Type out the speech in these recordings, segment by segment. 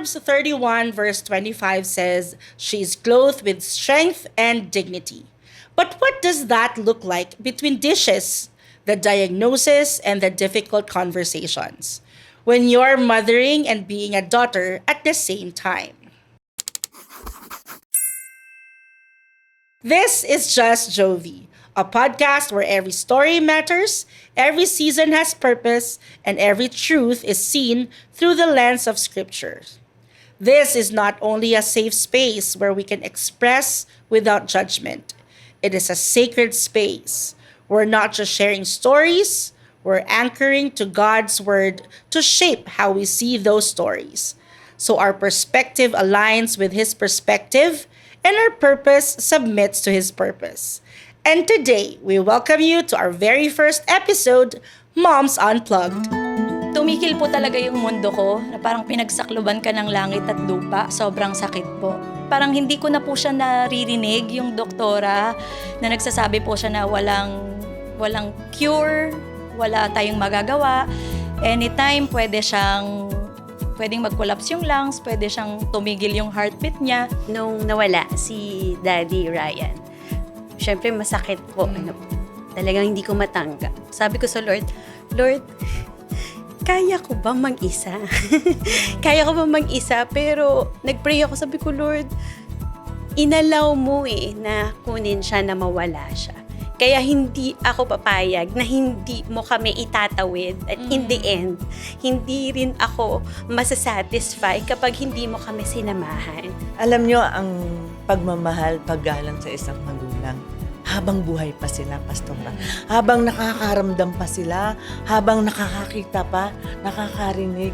Proverbs 31 verse 25 says, "She is clothed with strength and dignity." But what does that look like between dishes, the diagnosis, and the difficult conversations? When you're mothering and being a daughter at the same time. This is Just Jovi, a podcast where every story matters, every season has purpose, and every truth is seen through the lens of scriptures. This is not only a safe space where we can express without judgment, it is a sacred space. We're not just sharing stories, we're anchoring to God's word to shape how we see those stories. So our perspective aligns with His perspective and our purpose submits to His purpose. And today, we welcome you to our very first episode, Moms Unplugged. Tumikil po talaga yung mundo ko na parang pinagsakluban ka ng langit at lupa. Sobrang sakit po. Parang hindi ko na po siya naririnig yung doktora na nagsasabi po siya na walang cure, wala tayong magagawa. Anytime pwedeng mag-collapse yung lungs, pwede siyang tumigil yung heartbeat niya. Nung nawala si Daddy Ryan, syempre masakit po. Talagang hindi ko matanggap. Sabi ko sa Lord, kaya ko ba mag-isa? Kaya ko ba mag-isa? Pero nag-pray ako, sabi ko, Lord, inalaw mo na kunin siya na mawala siya. Kaya hindi ako papayag na hindi mo kami itatawid. At in the end, hindi rin ako masasatisfy kapag hindi mo kami sinamahan. Alam nyo, ang pagmamahal, paggalang sa isang magulang, habang buhay pa sila, Pastora. Habang nakakaramdam pa sila, habang nakakakita pa, nakakarinig.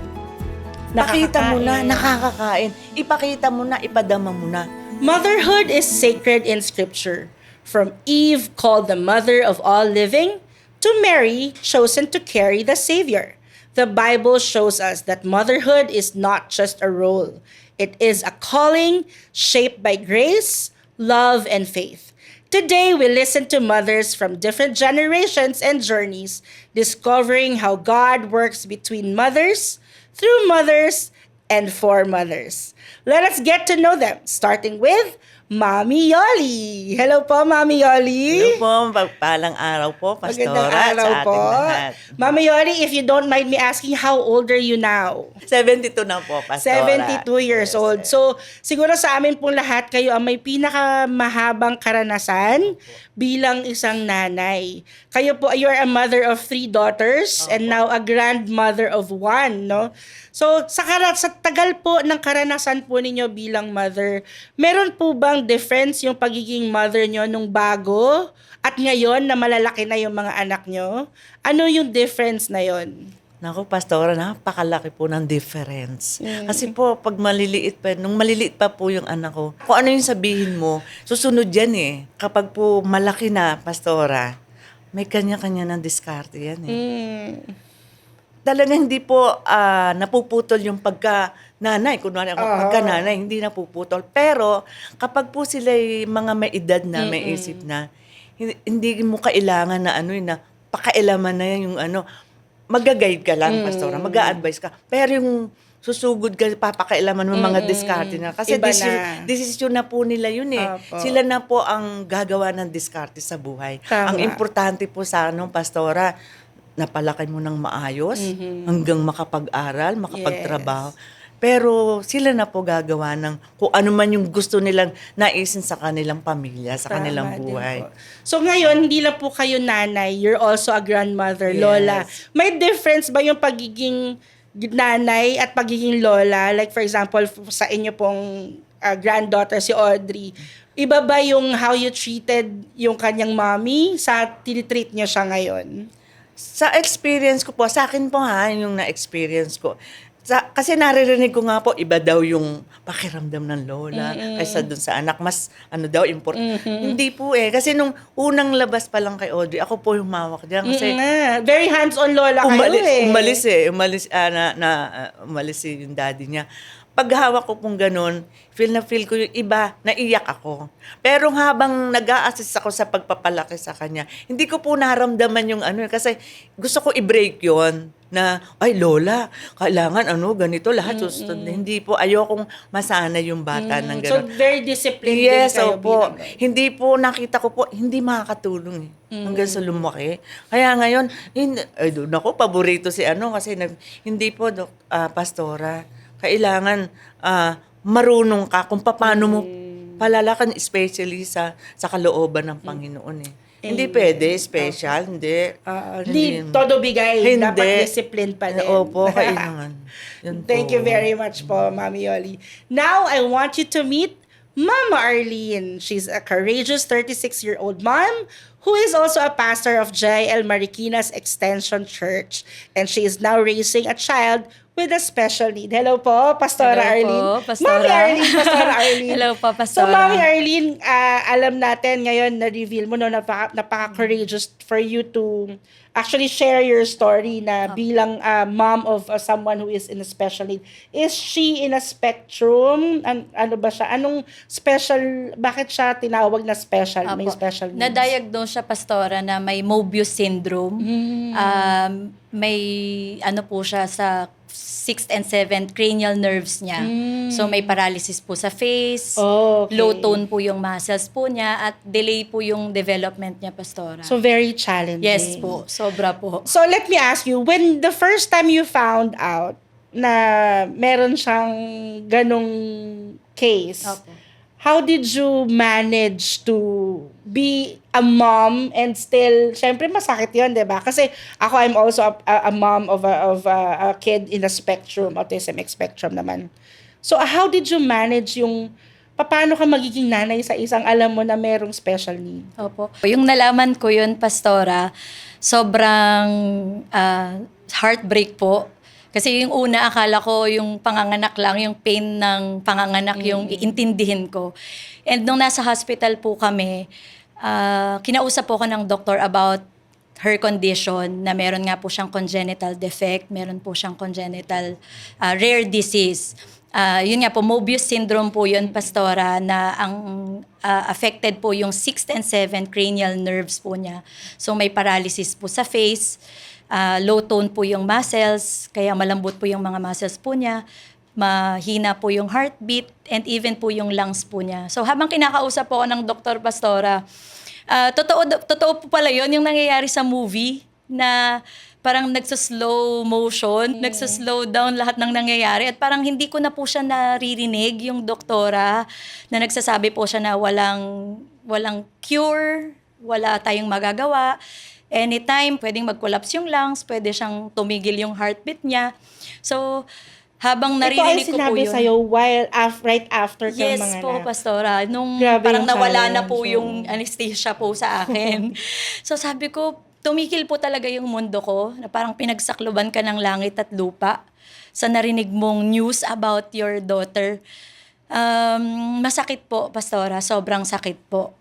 Nakita mo na, nakakakain. Ipakita mo na, ipadama mo na. Motherhood is sacred in Scripture. From Eve, called the mother of all living, to Mary, chosen to carry the Savior. The Bible shows us that motherhood is not just a role. It is a calling shaped by grace, love, and faith. Today, we listen to mothers from different generations and journeys, discovering how God works between mothers, through mothers, and for mothers. Let us get to know them, starting with Mami Yoli. Hello po, Mami Yoli. Hello po, pagpalang araw po, Pastora, Magandang araw sa ating po. lahat. Mami Yoli, if you don't mind me asking, how old are you now? 72 na po, Pastora. 72 years old. So, siguro sa amin pong lahat, kayo ang may pinakamahabang karanasan bilang isang nanay. Kayo po, you are a mother of 3 daughters and now a grandmother of 1, no? So, sa tagal po ng karanasan po ninyo bilang mother, meron po bang difference yung pagiging mother nyo nung bago at ngayon na malalaki na yung mga anak nyo? Ano yung difference na yon? Naku, Pastora, napakalaki po ng difference. Kasi po, pag nung maliliit pa po yung anak ko, kung ano yung sabihin mo, susunod yan eh. Kapag po malaki na, Pastora, may kanya-kanya ng diskarte yan eh. Talagang hindi po napuputol yung pagka-nanay. Kunwari ako, pagka-nanay, hindi napuputol. Pero kapag po sila mga may edad na, may isip na, hindi mo kailangan na na pakailaman na yan yung mag-guide ka lang, Pastora, mag-a-advise ka. Pero yung susugod ka, papakailaman mo mga diskarte na. Kasi desisyon na po nila yun eh. Opo. Sila na po ang gagawa ng diskarte sa buhay. Tama. Ang importante po sa Pastora, napalaki mo ng maayos hanggang makapag-aral, makapagtrabaho. Pero sila na po gagawa ng kung ano man yung gusto nilang naisin sa kanilang pamilya, sa kanilang Tama din buhay. po. So ngayon, hindi lang po kayo nanay, you're also a grandmother, Yes. lola. May difference ba yung pagiging nanay at pagiging lola? Like for example, sa inyo pong granddaughter, si Audrey, iba ba yung how you treated yung kanyang mommy sa tinitreat niyo siya ngayon? Sa experience ko po, sa akin po yung na-experience ko. Kasi naririnig ko nga po, iba daw yung pakiramdam ng lola kaysa dun sa anak. Mas important. Hindi po eh. Kasi nung unang labas pa lang kay Audrey, ako po yung mawak diyan. Kasi Very hands-on lola kayo umalis eh. umalis yung daddy niya. pag hawak ko pong ganun, feel ko yung iba, naiyak ako. Pero habang nag-a-assist ako sa pagpapalaki sa kanya, hindi ko po naramdaman yung ano, kasi gusto ko i-break yon na, ay lola, kailangan ganito, lahat susunod. Hindi po, ayokong masana yung bata ng So, gano'n. very disciplined din Yes, kayo opo. bilang lola. Hindi po, nakita ko po, hindi makakatulong hanggang sa lumaki. Kaya ngayon, doon ako, paborito si kasi hindi po, pastora, kailangan marunong ka kung paano mo palalakan, especially sa kalooban ng Panginoon Hindi pwede, special, hindi. Hindi todo bigay. Hindi. Dapat discipline pa din. Opo, kailangan. Yun Thank po. you very much po, Mami Yoli. Now, I want you to meet Mama Arlene. She's a courageous 36-year-old mom who is also a pastor of J.L. Mariquinas Extension Church. And she is now raising a child with a special need. Hello po, Pastora Hello Arlene. po, Pastora. Mami Arlene, Pastora Arlene. Hello po, So, Pastora. Mami Arlene, alam natin ngayon, na-reveal mo, napaka-courageous for you to actually share your story na bilang mom of someone who is in a special need. Is she in a spectrum? Ano ba siya? Anong special, bakit siya tinawag na special? May Apo. special needs? Na-diagnose siya, Pastora, na may Mobius syndrome. May po siya sa 6th and 7th cranial nerves niya. So may paralysis po sa face, Okay. low tone po yung muscles po niya, at delay po yung development niya, Pastora. So, very challenging. yes po, sobra po. So, let me ask you, when the first time you found out na meron siyang ganong case, Opo. how did you manage to be a mom and still, syempre masakit yun, di ba? Kasi ako, I'm also a mom of a kid in a spectrum, autism spectrum naman. So, how did you manage yung, paano ka magiging nanay sa isang alam mo na merong special need? Opo. Yung nalaman ko yun, Pastora, sobrang heartbreak po. Kasi yung una, akala ko yung panganganak lang, yung pain ng panganganak yung iintindihin ko. And nung nasa hospital po kami, kinausap po ko ng doktor about her condition, na meron nga po siyang congenital defect, meron po siyang congenital rare disease. Yun nga po, Mobius syndrome po yun, Pastora, na ang affected po yung 6th and 7th cranial nerves po niya. So may paralysis po sa face, low tone po yung muscles, kaya malambot po yung mga muscles po niya, mahina po yung heartbeat, and even po yung lungs po niya. So habang kinakausap po ako ng Dr. Pastora, totoo po pala yun, yung nangyayari sa movie, na parang nagsa-slow motion, nagsa-slow down lahat ng nangyayari, at parang hindi ko na po siya naririnig, yung doktora, na nagsasabi po siya na walang cure, wala tayong magagawa. Anytime, pwedeng mag-collapse yung lungs, pwede siyang tumigil yung heartbeat niya. So, habang narinig ko po Ito ay sinabi yun. sa'yo right after kang Yes mga po, Pastora. Nung Grabe parang yung nawala na challenge, po oh. yung anesthesia po sa akin. So sabi ko, tumikil po talaga yung mundo ko, na parang pinagsakluban ka ng langit at lupa sa narinig mong news about your daughter. Masakit po, Pastora. Sobrang sakit po.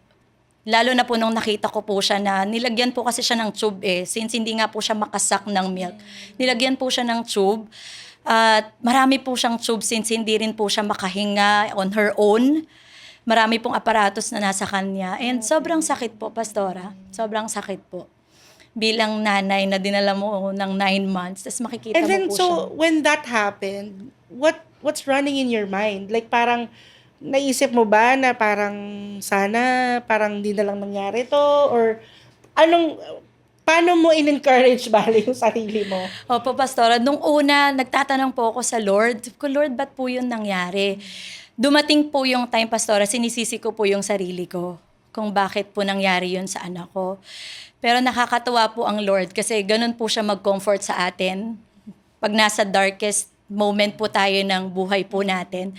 Lalo na po nung nakita ko po siya na nilagyan po kasi siya ng tube since hindi nga po siya makasak ng milk. Nilagyan po siya ng tube. At marami po siyang tube since hindi rin po siya makahinga on her own. Marami pong aparatos na nasa kanya. And sobrang sakit po, Pastora. Sobrang sakit po. Bilang nanay na dinala mo ng 9 months, tapos makikita And mo then, po so, siya. when that happened, what's running in your mind? Like, parang, naisip mo ba na parang, sana, parang di na lang nangyari to? Or, paano mo in-encourage bali yung sarili mo? Opo, Pastora. Nung una, nagtatanong po ako sa Lord. Sabi ko, Lord, ba't po yun nangyari? Dumating po yung time, Pastora, sinisisi ko po yung sarili ko kung bakit po nangyari yun sa anak ko. Pero nakakatuwa po ang Lord kasi ganun po siya mag-comfort sa atin. Pag nasa darkest moment po tayo ng buhay po natin.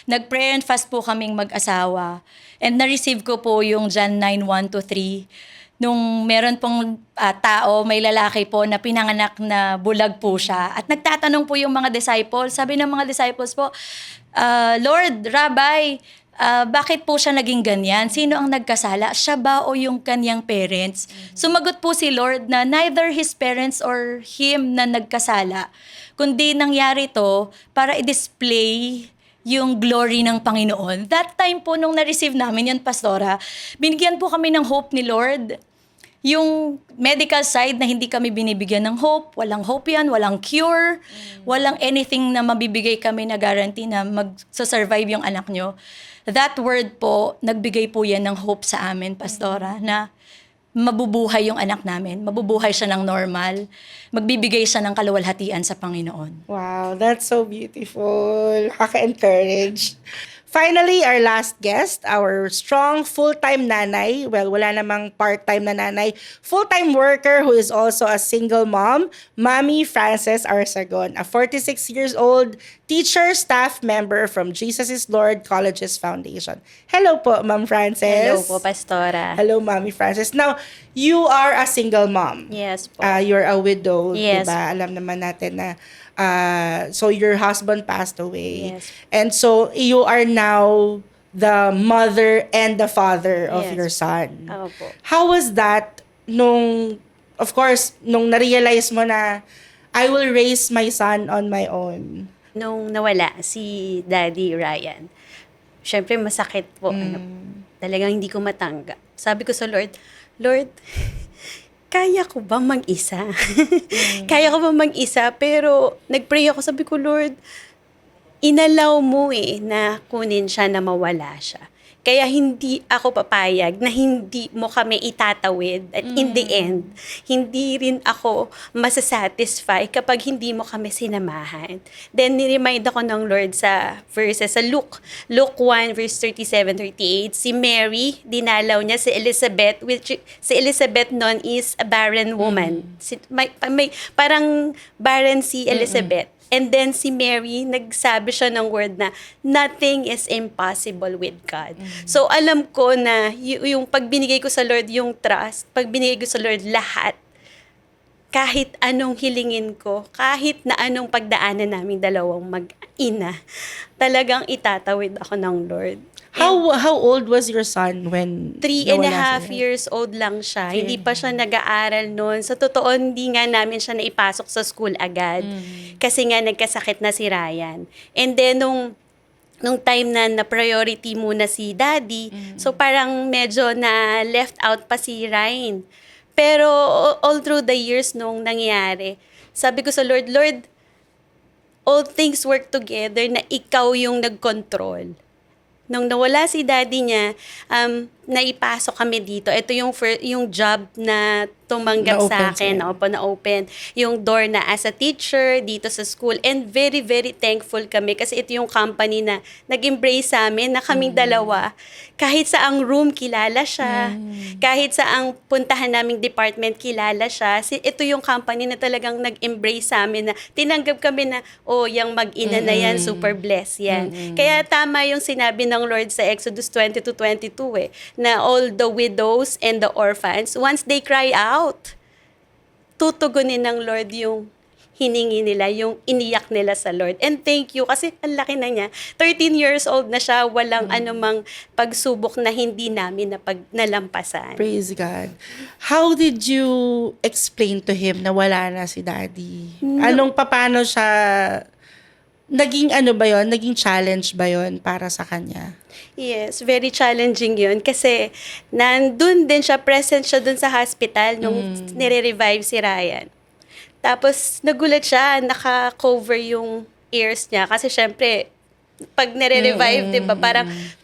Nag-prayer and fast po kaming mag-asawa. And na-receive ko po yung John 9:1-3. Nung meron pong tao, may lalaki po na pinanganak na bulag po siya. At nagtatanong po yung mga disciples. Sabi ng mga disciples po, Lord, Rabbi, bakit po siya naging ganyan? Sino ang nagkasala? Siya ba o yung kanyang parents? Sumagot po si Lord na neither his parents or him na nagkasala, kundi nangyari to para i-display yung glory ng Panginoon. That time po nung na-receive namin yun, Pastora, binigyan po kami ng hope ni Lord. Yung medical side na hindi kami binibigyan ng hope, walang hope yan, walang cure, walang anything na mabibigay kami na guarantee na mag-survive yung anak nyo. That word po, nagbigay po yan ng hope sa amin, Pastora, na mabubuhay yung anak namin, mabubuhay siya ng normal, magbibigay siya ng kaluwalhatian sa Panginoon. Wow, that's so beautiful. Nakaka-encourage. Finally, our last guest, our strong full-time nanay. Well, wala namang part-time na nanay. Full-time worker who is also a single mom, Mami Frances Arsagon, a 46 years old teacher, staff member from Jesus is Lord Colleges Foundation. Hello po, Ma'am Frances. Hello po, Pastora. Hello, Mami Frances. Now, you are a single mom. Yes po. You're a widow, Yes. diba? Alam naman natin na so your husband passed away. Yes. And so you are now the mother and the father of Yes. your son. Opo. How was that nung, of course, nung na-realize mo na I will raise my son on my own? Nung nawala si Daddy Ryan, syempre masakit po. Talagang hindi ko matanggap. Sabi ko sa Lord, Lord, kaya ko ba mag-isa? Kaya ko ba mag-isa? Pero nag-pray ako, sabi ko, Lord, inalaw mo na kunin siya na mawala siya. Kaya hindi ako papayag na hindi mo kami itatawid. At in the end, hindi rin ako masasatisfy kapag hindi mo kami sinamahan. Then, niremind ako ng Lord sa verses sa Luke 1 verse 37-38. Si Mary, dinalaw niya si Elizabeth, which si Elizabeth noon is a barren woman. Parang barren si Elizabeth. And then si Mary, nagsabi siya ng word na nothing is impossible with God. So alam ko na yung pag binigay ko sa Lord yung trust, pag binigay ko sa Lord lahat, kahit anong hilingin ko, kahit na anong pagdaanan naming dalawang mag-ina, talagang itatawid ako ng Lord. How old was your son when 3.5 nawala siya? years old lang siya. Hindi pa siya nag-aaral noon. Sa totoo, hindi nga namin siya naipasok sa school agad. Kasi nga nagkasakit na si Ryan. And then, nung time na priority muna si Daddy, so parang medyo na left out pa si Ryan. Pero all through the years nung nangyari, sabi ko sa Lord, Lord, all things work together na ikaw yung nag-control. Nung nawala si Daddy niya, naipasok kami dito. Ito yung job na tumanggap sa akin. Na-open. Yung door na as a teacher dito sa school. And very, very thankful kami kasi ito yung company na nag-embrace sa amin na kaming dalawa. Kahit sa ang room, kilala siya. Kahit sa ang puntahan naming department, kilala siya. Ito yung company na talagang nag-embrace sa amin na tinanggap kami na, yung mag-ina na yan, super blessed yan. Kaya tama yung sinabi ng Lord sa Exodus 20-22 na all the widows and the orphans, once they cry out, tutugunin ng Lord yung hiningi nila, yung iniyak nila sa Lord. And thank you, kasi ang laki na niya. 13 years old na siya, walang anumang pagsubok na hindi namin nalampasan. Praise God. How did you explain to him na wala na si Daddy? Paano siya, naging naging challenge ba yon para sa kanya? Yes, very challenging yun kasi nandun din siya, present siya dun sa hospital nung nire-revive si Ryan. Tapos nagulat siya, naka-cover yung ears niya kasi syempre pag nire-revive, 'di ba?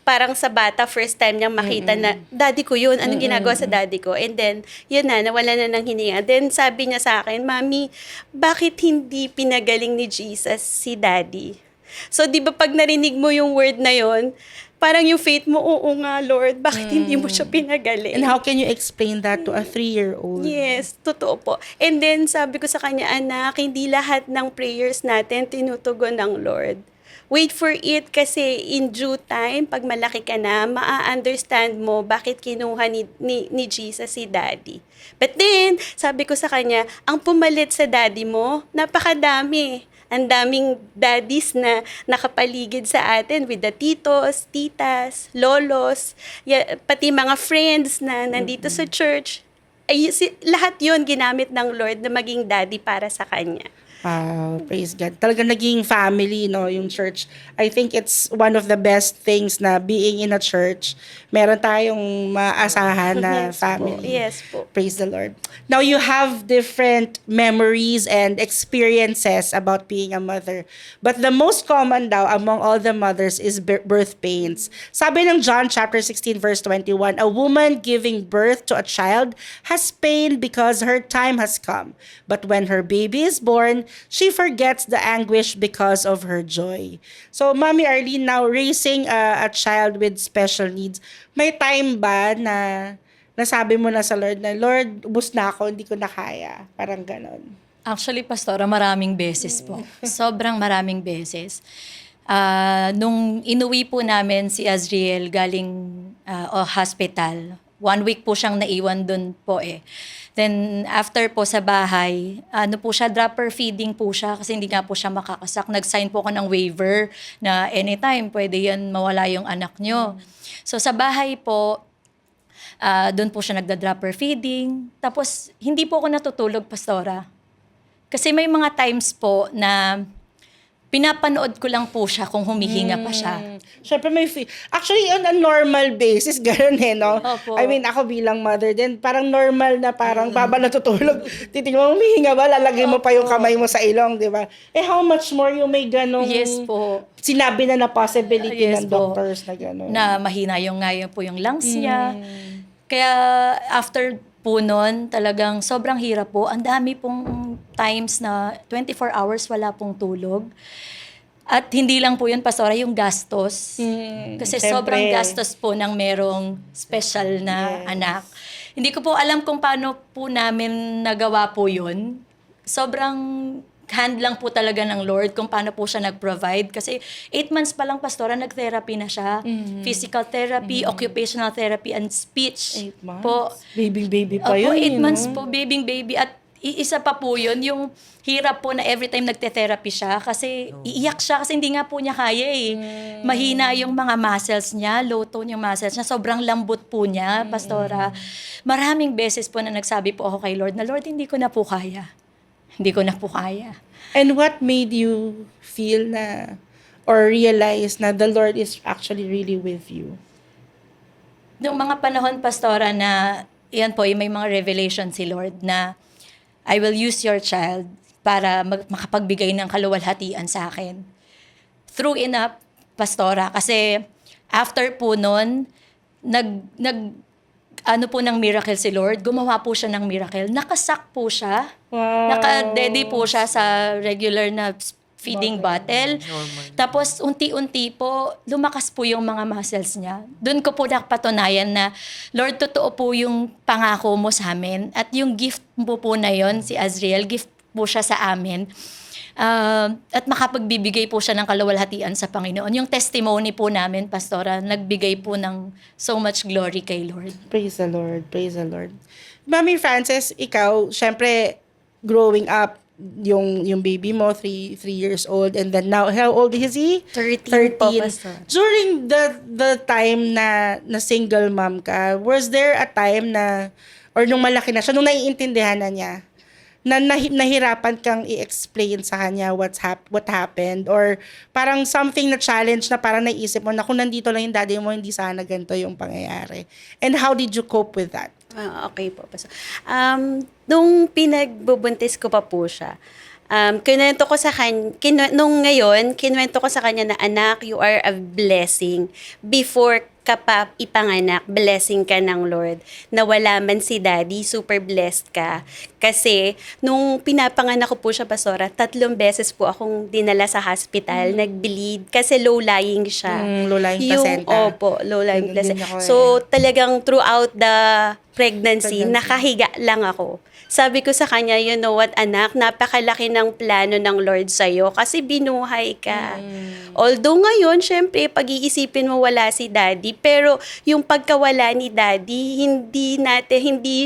Parang sa bata first time niyang makita na daddy ko 'yun, anong ginagawa sa daddy ko? And then yun na, nawala na ng hininga. Then sabi niya sa akin, "Mami, bakit hindi pinagaling ni Jesus si daddy?" So 'di ba pag narinig mo yung word na 'yon, parang yung faith mo, oo nga, Lord, bakit hindi mo siya pinagaling? And how can you explain that to a 3-year-old? Yes, totoo po. And then sabi ko sa kanya, anak, hindi lahat ng prayers natin tinutugon ng Lord. Wait for it kasi in due time, pag malaki ka na, maa-understand mo bakit kinuha ni Jesus si Daddy. But then, sabi ko sa kanya, ang pumalit sa Daddy mo, napakadami. Ang daming daddies na nakapaligid sa atin with the titos, titas, lolos, pati mga friends na nandito sa church. Lahat yon ginamit ng Lord na maging daddy para sa kanya. Praise God. Talaga naging family, no, yung church. I think it's one of the best things na being in a church. Meron tayong maasahan na Yes po. family. Yes po. Praise the Lord. Now, you have different memories and experiences about being a mother. But the most common daw among all the mothers is birth pains. Sabi ng John chapter 16 verse 21, a woman giving birth to a child has pain because her time has come. But when her baby is born, she forgets the anguish because of her joy. So, Mommy Arlene, now raising a child with special needs, may time ba na nasabi mo na sa Lord na, Lord, ubus na ako, hindi ko na kaya. Parang ganon. Actually, Pastora, maraming beses po. Sobrang maraming beses. Nung inuwi po namin si Azriel galing hospital, 1 week po siyang naiwan dun po eh. Then after po sa bahay, dropper feeding po siya kasi hindi nga po siya makakasak. Nag-sign po ako ng waiver na anytime pwede yan mawala yung anak nyo. So sa bahay po, doon po siya nagda-dropper feeding. Tapos hindi po ako natutulog, Pastora. Kasi may mga times po na pinapanood ko lang po siya kung humihinga pa siya. Siyempre actually, on a normal basis, gano'n eh, no? Opo. I mean, ako bilang mother din, parang normal na parang baba natutulog. Titignan mo, humihinga ba? Lalagay mo pa yung kamay mo sa ilong, di ba? Eh, how much more yung may ganong... Yes po. Sinabi na possibility Yes ng po. doctors na gano'n. Na mahina ngayon po yung lungs niya. Kaya after po nun, talagang sobrang hirap po. Ang dami pong times na 24 hours wala pong tulog. At hindi lang po yun, Pastora, yung gastos. Kasi Siyempre. sobrang gastos po ng merong special na anak. Hindi ko po alam kung paano po namin nagawa po yun. Sobrang hand lang po talaga ng Lord kung paano po siya nag-provide. Kasi 8 months pa lang, Pastora, nag-therapy na siya. Physical therapy, occupational therapy, and speech. 8 months? Po. Baby pa Opo, yun. 8 months po, baby. At isa pa po yun, yung hirap po na every time nagte-therapy siya kasi iiyak siya kasi hindi nga po niya kaya eh. Mahina yung mga muscles niya, low tone yung muscles niya, sobrang lambot po niya, Pastora. Maraming beses po na nagsabi po ako kay Lord na, Lord, hindi ko na po kaya. Hindi ko na po kaya. And what made you feel na or realize na the Lord is actually really with you? Noong mga panahon, Pastora, na yan po, may mga revelation si Lord na I will use your child para makapagbigay ng kaluwalhatian sa akin. True enough, Pastora, kasi after po nun, ano po ng miracle si Lord, gumawa po siya ng miracle. Nakasak po siya. Wow. Naka-ready po siya sa regular na feeding bottle. Tapos unti-unti po, lumakas po yung mga muscles niya. Doon ko po napatunayan na, Lord, totoo po yung pangako mo sa amin. At yung gift mo po na yon, si Azriel, gift po siya sa amin. At makapagbibigay po siya ng kaluwalhatian sa Panginoon. Yung testimony po namin, Pastora, nagbigay po ng so much glory kay Lord. Praise the Lord. Praise the Lord. Mami Frances, ikaw, syempre, growing up, yung baby mo, 3 years old, and then now, how old is he? 13 po, Pastor. During the time na single mom ka, was there a time na, or nung malaki na siya, nung naiintindihan na niya, na nahirapan kang i-explain sa kanya what happened, or parang something na challenge na parang naisip mo na kung nandito lang yung daddy mo, hindi sana ganito yung pangyayari. And how did you cope with that? Okay po. Nung pinagbubuntis ko pa po siya, kinuwento ko sa kanya, nung ngayon, kinuwento ko sa kanya na, anak, you are a blessing. Before ka pa ipanganak, blessing ka ng Lord. Na wala man si daddy, super blessed ka. Kasi, nung pinapanganak ko po siya, Pastora, 3 beses po akong dinala sa hospital, nag-bleed, kasi low-lying siya. Low-lying placenta. Opo, low-lying Ganun din placenta. ako eh. So, talagang throughout the pregnancy, nakahiga lang ako. Sabi ko sa kanya, you know what, anak, napakalaki ng plano ng Lord sa'yo kasi binuhay ka. Although ngayon, syempre, pag-iisipin mo wala si daddy, pero yung pagkawala ni daddy, hindi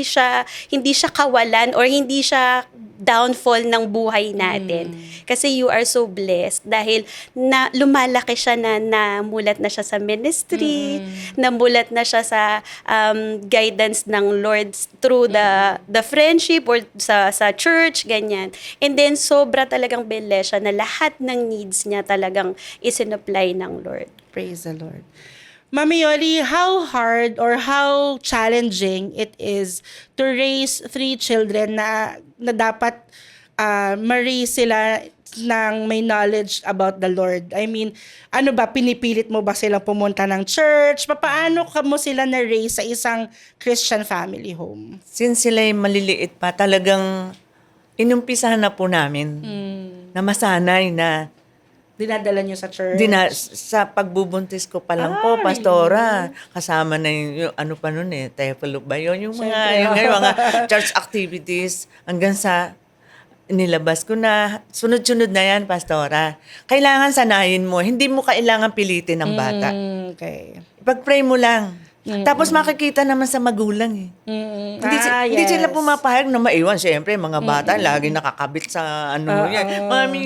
siya kawalan or hindi siya downfall ng buhay natin. Kasi you are so blessed dahil na lumalaki siya na namulat na siya sa ministry, namulat na siya sa guidance ng Lord through the friendship or sa church, ganyan. And then sobra talagang blessed siya na lahat ng needs niya talagang isinupply ng Lord. Praise the Lord. Mami Yoli, how hard or how challenging it is to raise 3 children na dapat ma-raise sila ng may knowledge about the Lord? I mean, ano ba, pinipilit mo ba silang pumunta ng church? Paano ka mo sila na-raise sa isang Christian family home? Since sila'y maliliit pa, talagang inumpisahan na po namin na masanay na Dinadala niyo sa church? sa pagbubuntis ko pa lang po, pastora. Kasama na yung ano pa nun TEFL ba yun? Yung mga church activities hanggang sa nilabas ko na. Sunod-sunod na yan, pastora. Kailangan sanayin mo. Hindi mo kailangan pilitin ng bata. Okay. Ipag-pray mo lang. Tapos makikita naman sa magulang Hindi sila pumapahayag na maiwan. Siyempre, mga bata, lagi nakakabit sa yan. Mami,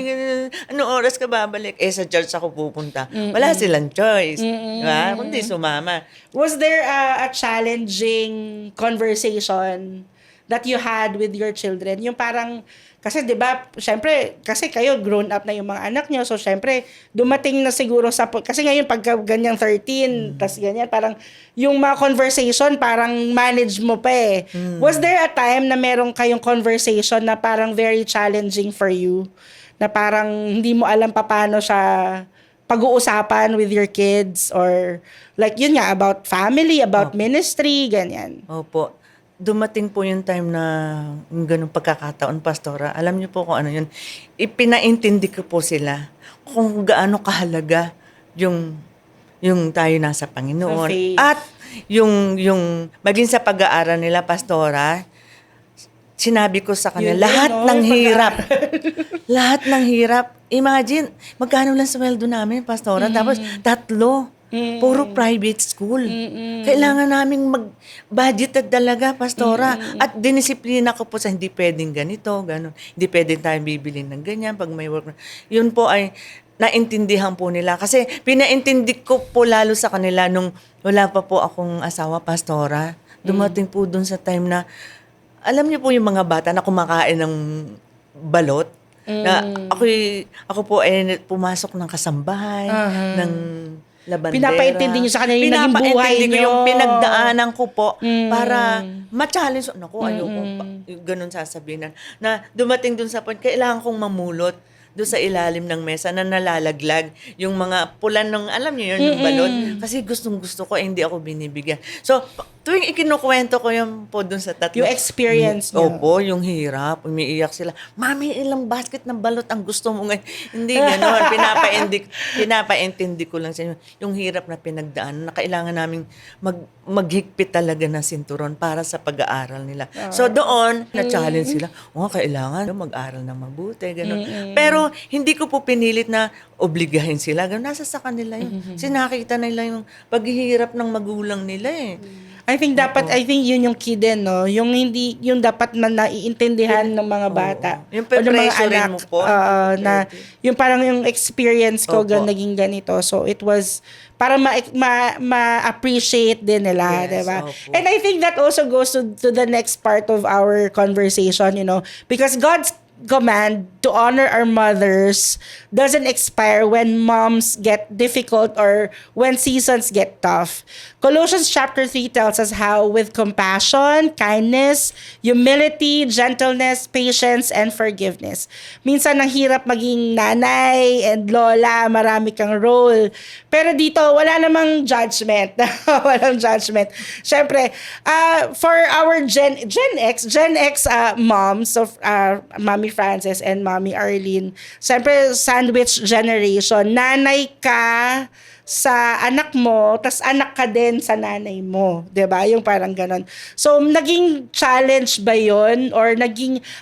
anong oras ka babalik? Sa church ako pupunta. Wala silang choice. Diba? Kundi sumama. Was there a challenging conversation that you had with your children? Yung parang, kasi 'di ba, syempre kasi kayo grown up na yung mga anak niyo, so syempre dumating na siguro sa kasi ngayon pagka ganyang 13, tas ganyan parang yung mga conversation parang manage mo pa eh. Was there a time na meron kayong conversation na parang very challenging for you? Na parang hindi mo alam paano siya pag-uusapan with your kids or like yun nga about family, about ministry, ganyan. Opo. Dumating po yung time na yung ganung pagkakataon, pastora. Alam niyo po kung ano yun. Ipinaintindi ko po sila kung gaano kahalaga yung tayo nasa Panginoon. Okay. At yung maging sa pag-aaral nila, pastora, sinabi ko sa kanila, lahat ng hirap. Lahat ng hirap. Imagine, magkano lang sweldo namin, pastora, tapos 3. Puro private school. Kailangan naming mag-budget at dalaga, pastora. At dinisiplina ko po sa hindi pwedeng ganito, gano'n. Hindi pwedeng tayo bibili ng ganyan pag may work. Yun po ay naintindihan po nila. Kasi pinaintindi ko po lalo sa kanila nung wala pa po akong asawa, pastora. Dumating po dun sa time na, alam niyo po yung mga bata na kumakain ng balot. Na ako po ay pumasok ng kasambahay, ng labandera. Pinapaintindi niyo sa kanila yung naging buhay Pinapaintindi ko niyo. yung pinagdaanan ko po para ma-challenge. Naku, ayoko pa. Ganun sasabihin na dumating dun sa point, kailangan kong mamulot doon sa ilalim ng mesa na nalalaglag yung mga pulan ng, alam niyo yun, yung balon. Kasi gustong-gusto ko, hindi ako binibigyan. So, tuwing ikinukwento ko yung po doon sa tatlo. Yung experience niyo. Opo, yung hirap. Umiiyak sila. Mami, ilang basket ng balot ang gusto mo ngayon? Hindi, gano'n. Pinapaintindi ko lang sa inyo. Yung hirap na pinagdaan na kailangan naming maghigpit talaga ng sinturon para sa pag-aaral nila. So, doon, na-challenge sila. Kailangan mag-aral ng mabuti, gano'n. Pero, hindi ko po pinilit na obligahin sila. Gano'n, nasa sa kanila yun. Sinakita nila yung paghihirap ng magulang nila eh. I think yun yung key din, no? Yung hindi, yung dapat naiintindihan ng mga bata. Yung o ng mga pe-pressurein anak. mo po. Na, yung parang yung experience ko Opo. naging ganito. So, it was, para ma-appreciate din nila, Yes, diba? opo. And I think that also goes to the next part of our conversation, because God's command to honor our mothers doesn't expire when moms get difficult or when seasons get tough. Colossians chapter 3 tells us how with compassion, kindness, humility, gentleness, patience, and forgiveness. Minsan ang hirap maging nanay and lola, marami kang role. Pero dito, wala namang judgment. Walang judgment. Siyempre, for our Gen X moms of Mommy Frances and Mommy Arlene, siyempre, sandwich generation. Nanay ka sa anak mo, tas anak ka din sa nanay mo. 'Di ba? Yung parang ganon. So, naging challenge ba yon? Or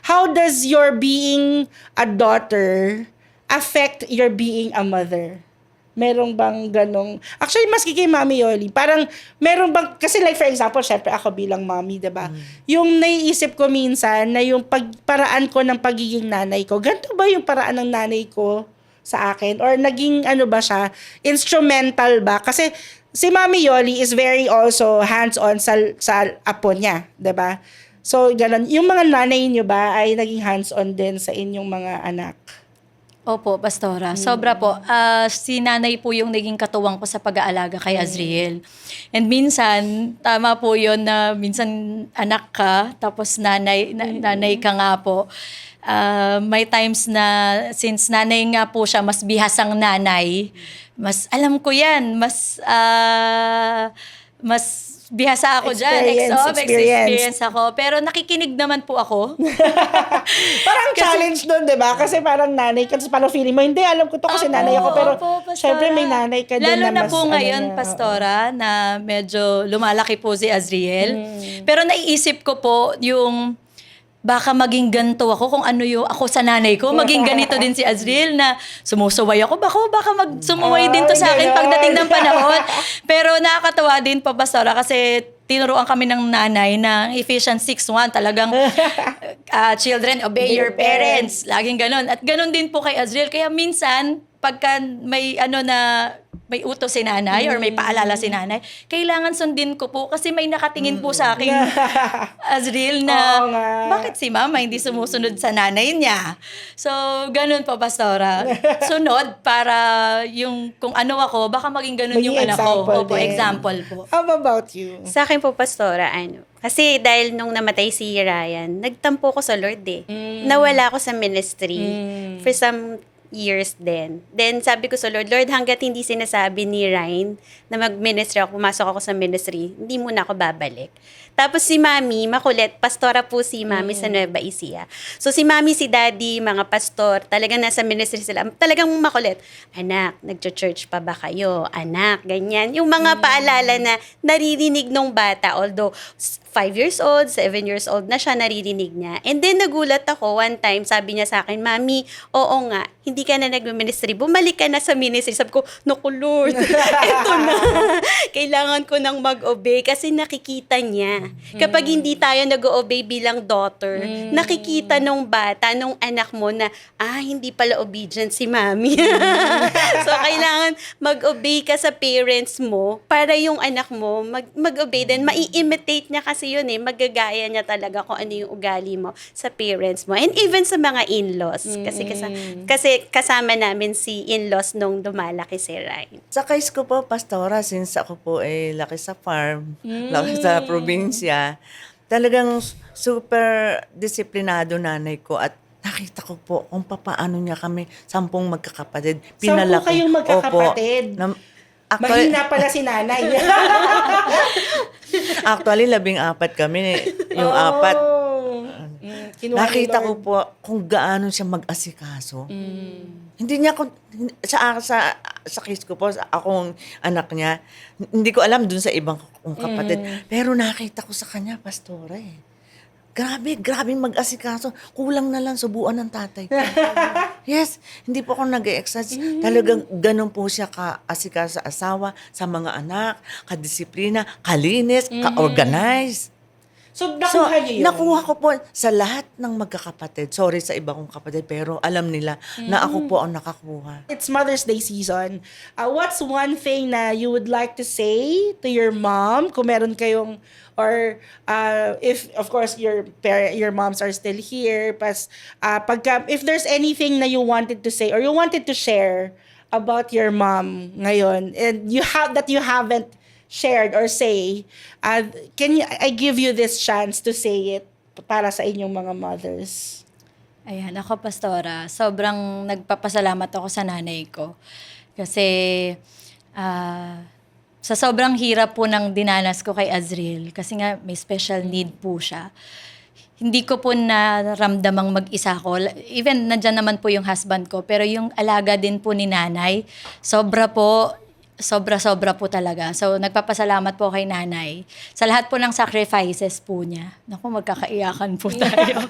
how does your being a daughter affect your being a mother? Merong bang ganong... Actually, maski kay Mami Yoli, parang meron bang... Kasi like for example, syempre ako bilang mommy, diba? Yung naiisip ko minsan na yung paraan ko ng pagiging nanay ko, ganito ba yung paraan ng nanay ko sa akin? Or naging ano ba siya? Instrumental ba? Kasi si Mami Yoli is very also hands-on sa apo niya, diba? So, ganun. Yung mga nanay niyo ba ay naging hands-on din sa inyong mga anak? Opo, Pastora. Sobra po. Si nanay po yung naging katuwang ko sa pag-aalaga kay Azriel. And minsan, tama po yun na minsan anak ka, tapos nanay ka nga po. May times na since nanay nga po siya, mas bihasang nanay, mas alam ko yan, mas bihasa ako dyan. Experience ako. Pero nakikinig naman po ako. Parang challenge doon, di ba? Kasi parang nanay ka, parang feeling mo, hindi, alam ko to kasi nanay ako. Pero syempre may nanay ka din Lalo na na mas... po ngayon, Pastora, na medyo lumalaki po si Azriel. Pero naiisip ko po yung baka maging ganito ako kung ano yung ako sa nanay ko. Maging ganito din si Azriel na sumusuway ako. Baka sumuway din to sa akin pagdating ng panahon. Pero nakakatawa din po, Pastora, kasi tinuruan kami ng nanay na Ephesians 6:1 talagang children, obey your parents. Laging ganon. At ganon din po kay Azriel. Kaya minsan, pagka may utos si nanay or may paalala si nanay, kailangan sundin ko po kasi may nakatingin po sa akin Azriel na bakit si mama hindi sumusunod sa nanay niya. So, ganun po, Pastora. Sunod para yung kung ano ako, baka maging ganun yung anak ko. Opo, example po. How about you? Sa akin po, Pastora, kasi dahil nung namatay si Ryan, nagtampo ko sa Lord Nawala ako sa ministry for some years din. Then sabi ko sa Lord, hanggat hindi sinasabi ni Ryan na mag-ministry ako, pumasok ako sa ministry, hindi muna ako babalik. Tapos si Mami, makulit, pastora po si Mami sa Nueva Ecija. So si Mami, si Daddy, mga pastor, talagang nasa ministry sila. Talagang makulit. Anak, nagcho-church pa ba kayo? Anak, ganyan. Yung mga paalala na naririnig nung bata, although 5 years old, 7 years old na siya, naririnig niya. And then nagulat ako one time, sabi niya sa akin, Mami, oo nga, hindi ka na nag-ministry, bumalik ka na sa ministry. Sabi ko, naku Lord, eto na. Kailangan ko nang mag-obey kasi nakikita niya. Kapag hindi tayo nag-obey bilang daughter, nakikita nung bata, nung anak mo na, hindi pala obedient si Mami. So, kailangan mag-obey ka sa parents mo para yung anak mo mag-obey din. Mai-imitate niya kasi yun magagaya niya talaga kung ano yung ugali mo sa parents mo. And even sa mga in-laws. Kasi kasama namin si in-laws nung dumalaki si Ryan. Sa case ko po, Pastora, since ako po ay laki sa farm, laki sa probinsya, talagang super disiplinado nanay ko at nakita ko po kung paano niya kami, 10 magkakapatid. 10 kayong magkakapatid? Opo. Mahina pala si nanay. Actually, 14 kami. Yung 4. Nakita ko po kung gaano siya mag-asikaso. Hindi niya ako, sa case ko po, akong anak niya, hindi ko alam dun sa ibang kong kapatid. Pero nakita ko sa kanya, Pastora Grabe mag-asikaso. Kulang na lang subuan ng tatay ko. Yes, hindi po ako nag-e-exage. Talagang ganun po siya ka-asikaso sa asawa, sa mga anak, kadisiplina, kalinis, ka-organize. So, nakuha niyo yun? Nakuha ko po sa lahat ng magkakapatid. Sorry sa iba kong kapatid, pero alam nila na ako po ang nakakuha. It's Mother's Day season. What's one thing na you would like to say to your mom? Kung meron kayong, or if, of course, your moms are still here, if there's anything na you wanted to say or you wanted to share about your mom ngayon, and you haven't shared or say, I give you this chance to say it para sa inyong mga mothers? Ayan, ako, Pastora, sobrang nagpapasalamat ako sa nanay ko. Kasi sa sobrang hirap po ng dinanas ko kay Azriel, kasi nga may special need po siya, hindi ko po naramdamang mag-isa ko. Even nandyan naman po yung husband ko, pero yung alaga din po ni nanay, Sobra-sobra po talaga. So, nagpapasalamat po kay nanay sa lahat po ng sacrifices po niya. Naku, magkakaiyakan po tayo.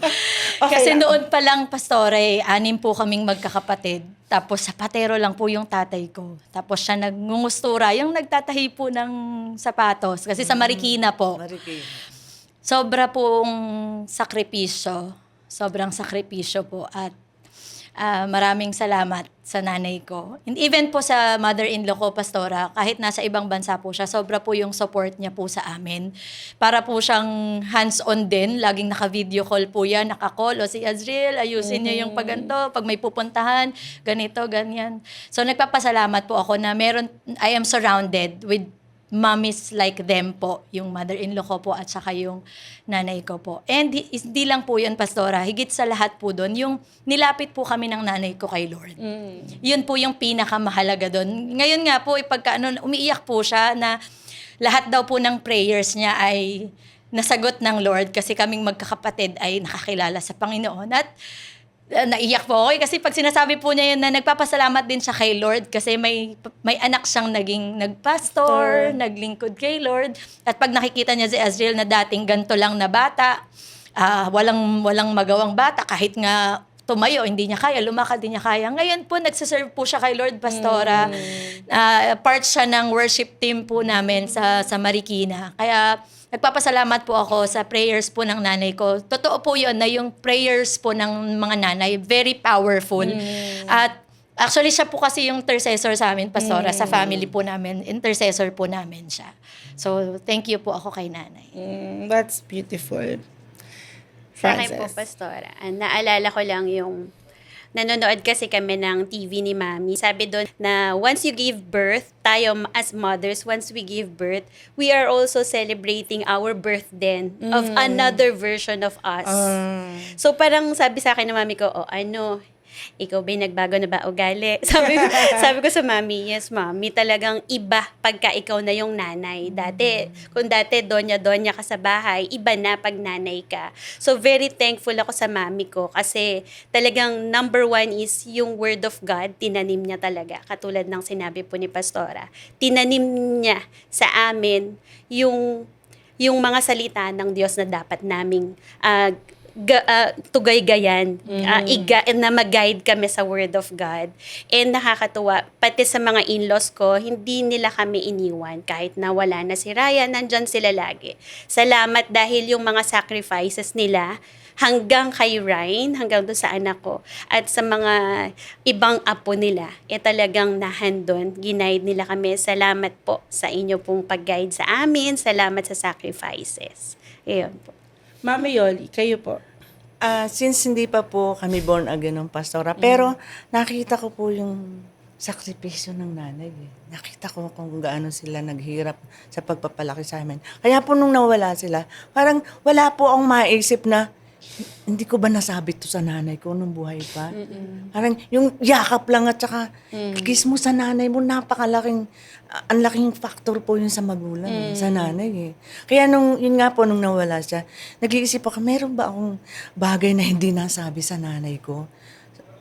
Kasi lang. noon pa lang, Pastore, 6 po kaming magkakapatid. Tapos, sapatero lang po yung tatay ko. Tapos, siya nagngungustura, yung nagtatahi po ng sapatos. Kasi sa Marikina po. Marikina. Sobra pong sakripisyo. Sobrang sakripisyo po. At maraming salamat sa nanay ko. And even po sa mother-in-law ko, Pastora, kahit nasa ibang bansa po siya, sobra po yung support niya po sa amin. Para po siyang hands-on din. Laging naka-video call po yan, naka-call. O si Azriel, ayusin niya yung pag-ganto. Pag may pupuntahan, ganito, ganyan. So nagpapasalamat po ako na I am surrounded with mommies like them po, yung mother-in-law ko po at saka yung nanay ko po. And hindi lang po yun, Pastora, higit sa lahat po doon, yung nilapit po kami ng nanay ko kay Lord. Yun po yung pinakamahalaga doon. Ngayon nga po, umiiyak po siya na lahat daw po ng prayers niya ay nasagot ng Lord kasi kaming magkakapatid ay nakakilala sa Panginoon. At naiyak po ako kasi pag sinasabi po niya yun na nagpapasalamat din siya kay Lord kasi may anak siyang naging nagpastor, naglingkod kay Lord. At pag nakikita niya si Azriel na dating ganto lang na bata, walang magawang bata, kahit nga tumayo, hindi niya kaya, lumakad, hindi niya kaya. Ngayon po, nagsiserve po siya kay Lord, Pastora. Part siya ng worship team po namin sa Marikina. Kaya nagpapasalamat po ako sa prayers po ng nanay ko. Totoo po yun na yung prayers po ng mga nanay, very powerful. At actually, siya po kasi yung intercessor sa amin, Pastora, sa family po namin. Intercessor po namin siya. So, thank you po ako kay nanay. That's beautiful. Sa akin po, Frances. Pastora, naalala ko lang yung nanonood kasi kami ng TV ni Mami. Sabi doon na once you give birth, tayo as mothers, once we give birth, we are also celebrating our birth then of another version of us. So parang sabi sa akin ng Mami ko, ikaw ba nagbago na ba ugali? Sabi ko sa Mami, yes Mami, talagang iba pagka ikaw na yung nanay. Kung dati donya-donya ka sa bahay, iba na pag nanay ka. So very thankful ako sa Mami ko kasi talagang number 1 is yung word of God, tinanim niya talaga. Katulad ng sinabi po ni Pastora. Tinanim niya sa amin yung mga salita ng Diyos na dapat naming tugay-gayan, na mag-guide kami sa Word of God. And nakakatuwa, pati sa mga in-laws ko, hindi nila kami iniwan. Kahit nawala na si Ryan, nandyan sila lagi. Salamat dahil yung mga sacrifices nila, hanggang kay Ryan, hanggang doon sa anak ko, at sa mga ibang apo nila, talagang nahandon, ginaid nila kami. Salamat po sa inyo pong pag-guide sa amin. Salamat sa sacrifices. Ayun po. Mami Yoli, kayo po. Since hindi pa po kami born again ng Pastora, pero nakita ko po yung sakripisyo ng nanay. Nakita ko kung gaano sila naghirap sa pagpapalaki sa amin. Kaya po nung nawala sila, parang wala po akong maisip na hindi ko ba nasabi to sa nanay ko nung buhay pa? Parang yung yakap lang at saka kiss mo sa nanay mo, ang laking factor po yun sa magulang, sa nanay eh. Kaya yun nga po nung nawala siya, nag-iisip ako, meron ba akong bagay na hindi nasabi sa nanay ko?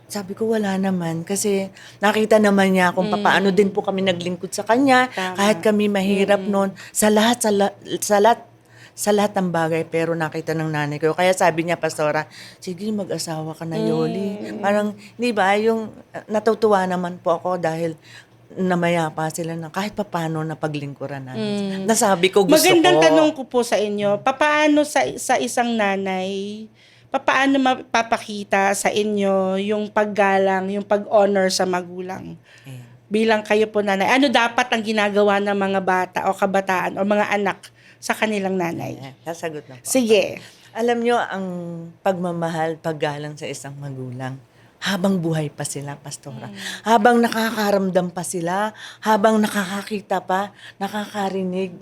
Sabi ko, wala naman. Kasi nakita naman niya kung paano din po kami naglingkod sa kanya. Kahit kami mahirap noon. Sa lahat ng bagay, pero nakita ng nanay ko. Kaya sabi niya, Pastora, sige, mag-asawa ka na, Yoli. Parang, di ba, yung natutuwa naman po ako dahil namayapa sila na kahit paano napaglingkuran namin. Nasabi ko, gusto Magandang ko. tanong ko po sa inyo, papaano sa isang nanay, papaano mapapakita sa inyo yung paggalang, yung pag-honor sa magulang? Bilang kayo po nanay, ano dapat ang ginagawa ng mga bata o kabataan o mga anak sa kanilang nanay? Sasagot na po. Sige. Alam nyo, ang pagmamahal, paggalang sa isang magulang, habang buhay pa sila, Pastora. Habang nakakaramdam pa sila, habang nakakakita pa, nakakarinig.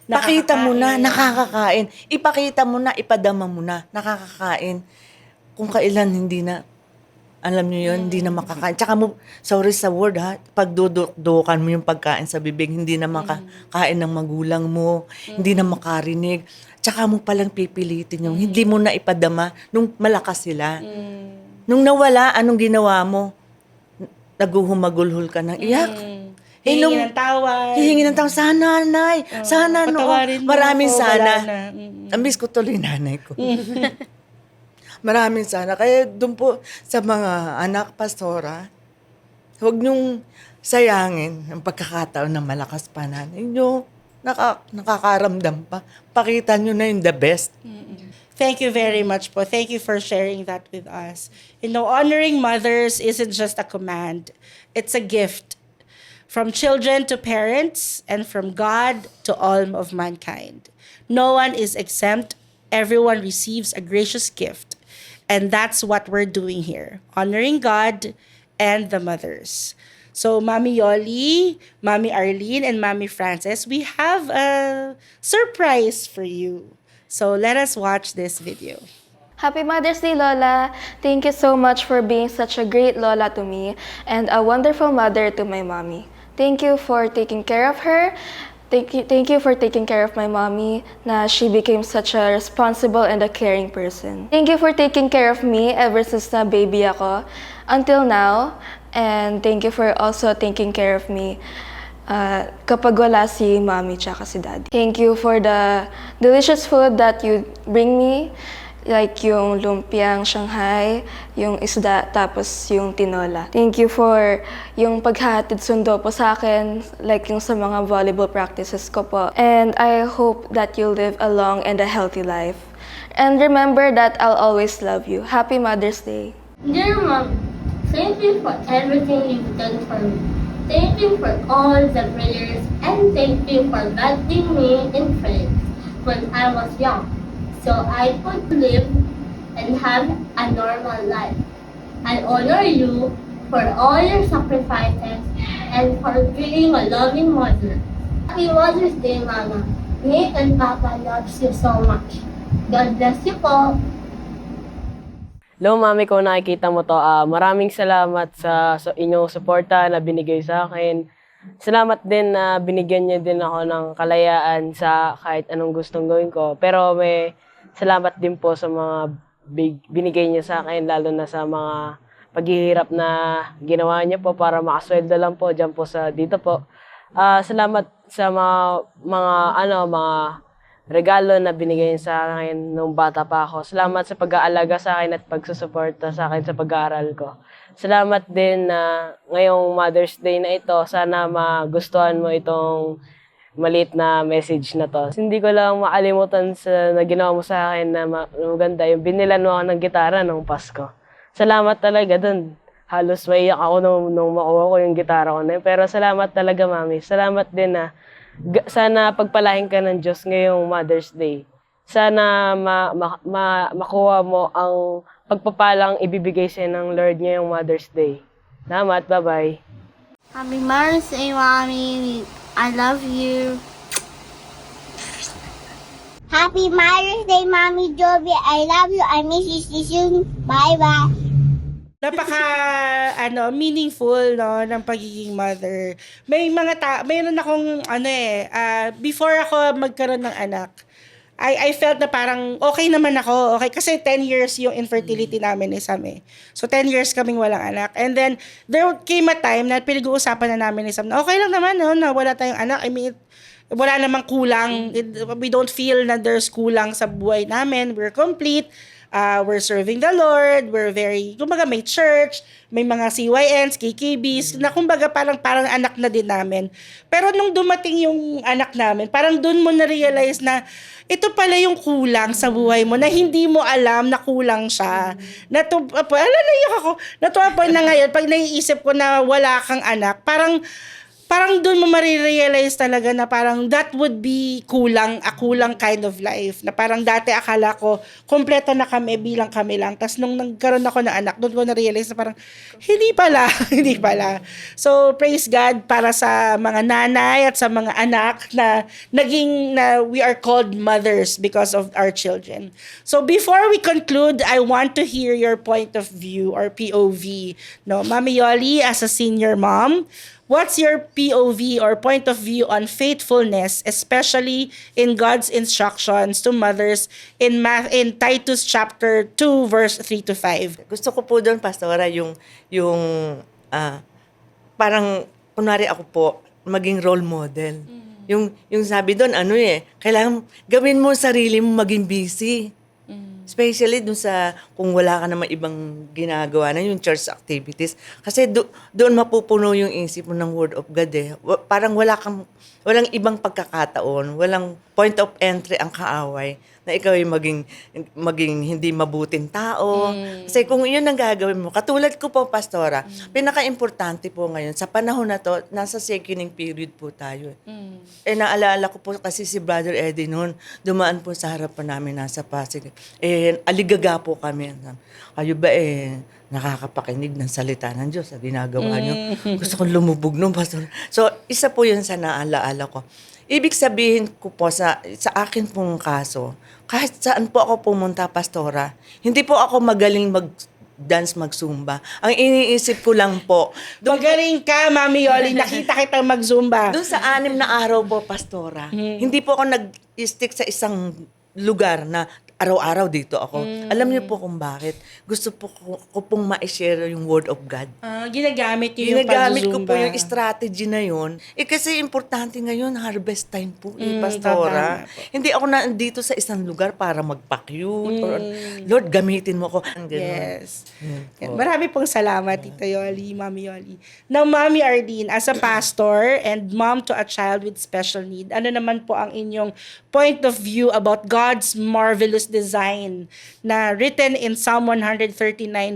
Pakita mo na, nakakakain. Ipakita mo na, ipadama mo na, nakakakain. Kung kailan hindi na, alam nyo yun, hindi na makakain. Tsaka mo, sorry sa word ha, pag dudukan mo yung pagkain sa bibig, hindi na makakain ng magulang mo, hindi na makarinig. Tsaka mo palang pipilitin yung, hindi mo na ipadama nung malakas sila. Nung nawala, anong ginawa mo? Naguhumagulhol ka ng iyak. Hihingi ng tawad. Hihingi ng tawad. Sana, Nay. Sana, no. Patawarin mo Maraming ako, sana. wala na. Amiss ko tuloy nanay ko. Maraming sana. Kaya doon po sa mga anak, pastora, huwag niyong sayangin ang pagkakataon na malakas pa nanay niyo. Nakakaramdam pa. Pakita niyo na yung the best. Thank you very much po. Thank you for sharing that with us. Honoring mothers isn't just a command. It's a gift. From children to parents, and from God to all of mankind. No one is exempt. Everyone receives a gracious gift. And that's what we're doing here. Honoring God and the mothers. So, Mami Yoli, Mami Arlene, and Mami Frances, we have a surprise for you. So, let us watch this video. Happy Mother's Day, Lola! Thank you so much for being such a great Lola to me and a wonderful mother to my mommy. Thank you for taking care of her. Thank you for taking care of my mommy na she became such a responsible and a caring person. Thank you for taking care of me ever since na baby ako until now. And thank you for also taking care of me kapag wala si mommy tsaka si daddy. Thank you for the delicious food that you bring me, like yung lumpiang Shanghai, yung isda, tapos yung tinola. Thank you for yung paghahatid sundo po sa akin, like yung sa mga volleyball practices ko po. And I hope that you live a long and a healthy life. And remember that I'll always love you. Happy Mother's Day. Dear Mom, thank you for everything you've done for me. Thank you for all the prayers and thank you for guiding me in faith when I was young, so I could live and have a normal life. I honor you for all your sacrifices and for being a loving mother. Happy Mother's Day, Mama. Nick and Papa loves you so much. God bless you po. Hello, Mami, kung nakikita mo to, maraming salamat sa inyong suporta na binigay sa akin. Salamat din na binigyan niyo din ako ng kalayaan sa kahit anong gustong gawin ko. Pero may salamat din po sa mga binigay niyo sa akin, lalo na sa mga paghihirap na ginawa niyo po para makasweldo lang po dyan po sa dito po. Salamat sa mga regalo na binigay niyo sa akin nung bata pa ako. Salamat sa pag-aalaga sa akin at pagsusuporta sa akin sa pag-aaral ko. Salamat din na ngayong Mother's Day na ito, sana magustuhan mo itong maliit na message na to. Hindi ko lang makalimutan na ginawa mo sa akin na maganda, yung binilan mo ako ng gitara nung Pasko. Salamat talaga dun. Halos maiyak ako nung makuha ko yung gitara ko na yun. Pero salamat talaga, Mami. Salamat din na sana pagpalain ka ng Diyos ngayong Mother's Day. Sana makuha mo ang pagpapalang ibibigay sa'yo ng Lord ngayong Mother's Day. Salamat, bye-bye. Happy Mother's Day, Mommy. I love you. Happy Mother's Day, Mommy Jovi. I love you. I miss you. See you soon. Bye-bye. Napaka meaningful ng pagiging mother. Mayroon akong before ako magkaroon ng anak, I felt na parang okay naman ako. Okay, kasi 10 years yung infertility namin ni Sam eh. So 10 years kaming walang anak. And then there came a time na pinag-uusapan na namin ni Sam na okay lang naman na wala tayong anak. I mean, wala namang kulang. We don't feel na there's kulang sa buhay namin. We're complete. We're serving the Lord, kumbaga may church, may mga CYNs, KKBs, na kumbaga parang anak na din namin. Pero nung dumating yung anak namin, parang dun mo na-realize na ito pala yung kulang sa buhay mo, na hindi mo alam na kulang siya. Natuwa po na ngayon, pag naiisip ko na wala kang anak, parang doon mo marirealize talaga na parang that would be a kulang kind of life. Na parang dati akala ko, kompleto na kami, bilang kami lang. Tapos nung nagkaroon ako ng anak, doon ko na-realize na parang, hindi pala. So, praise God para sa mga nanay at sa mga anak na we are called mothers because of our children. So, before we conclude, I want to hear your point of view or POV. No, Mami Yoli, as a senior mom, what's your POV or point of view on faithfulness, especially in God's instructions to mothers in Titus chapter 2 verse 3 to 5? Gusto ko po doon, Pastora, yung parang, kunwari ako po, maging role model. Yung sabi doon, kailangan gawin mo sarili mo maging busy. Especially dun sa, kung wala ka naman ibang ginagawa na yung church activities. Kasi doon mapupuno yung isip mo ng Word of God eh. Parang walang ibang pagkakataon, walang point of entry ang kaaway na ikaw ay maging hindi mabuting tao. Kasi kung yun ang gagawin mo, katulad ko po, Pastora, pinaka-importante po ngayon, sa panahon na to, nasa seconding period po tayo. Naalala ko po kasi si Brother Eddie noon, dumaan po sa harapan namin nasa Pasig. Aligaga po kami. Kayo ba nakakapakinig ng salita ng Diyos sa ginagawa nyo? Gusto kong lumubog nung Pastor. So, isa po yun sa naalaala ko. Ibig sabihin ko po sa akin pong kaso, kahit saan po ako pumunta, Pastora, hindi po ako magaling mag-dance, mag-zumba. Ang iniisip ko lang po, Magaling ka, Mami Yoli. Nakita kitang mag-zumba. doon sa 6 na araw po, Pastora, hindi po ako nag-stick sa isang lugar na araw-araw dito ako. Alam niyo po kung bakit. Gusto po ko pong ma-share yung Word of God. Ginagamit niyo yung Ginagamit ko pag-zumba. po yung strategy na yun. Kasi importante ngayon, harvest time po, tama Pastora. po. Hindi ako nandito sa isang lugar para magpa-cute. Lord, gamitin mo ko. Ganun. Yes. po. Marami pong salamat, Tita Yoli, Mami Yoli. Now, Mami Ardeen, as a pastor and mom to a child with special need, ano naman po ang inyong point of view about God's marvelous design na written in Psalm 139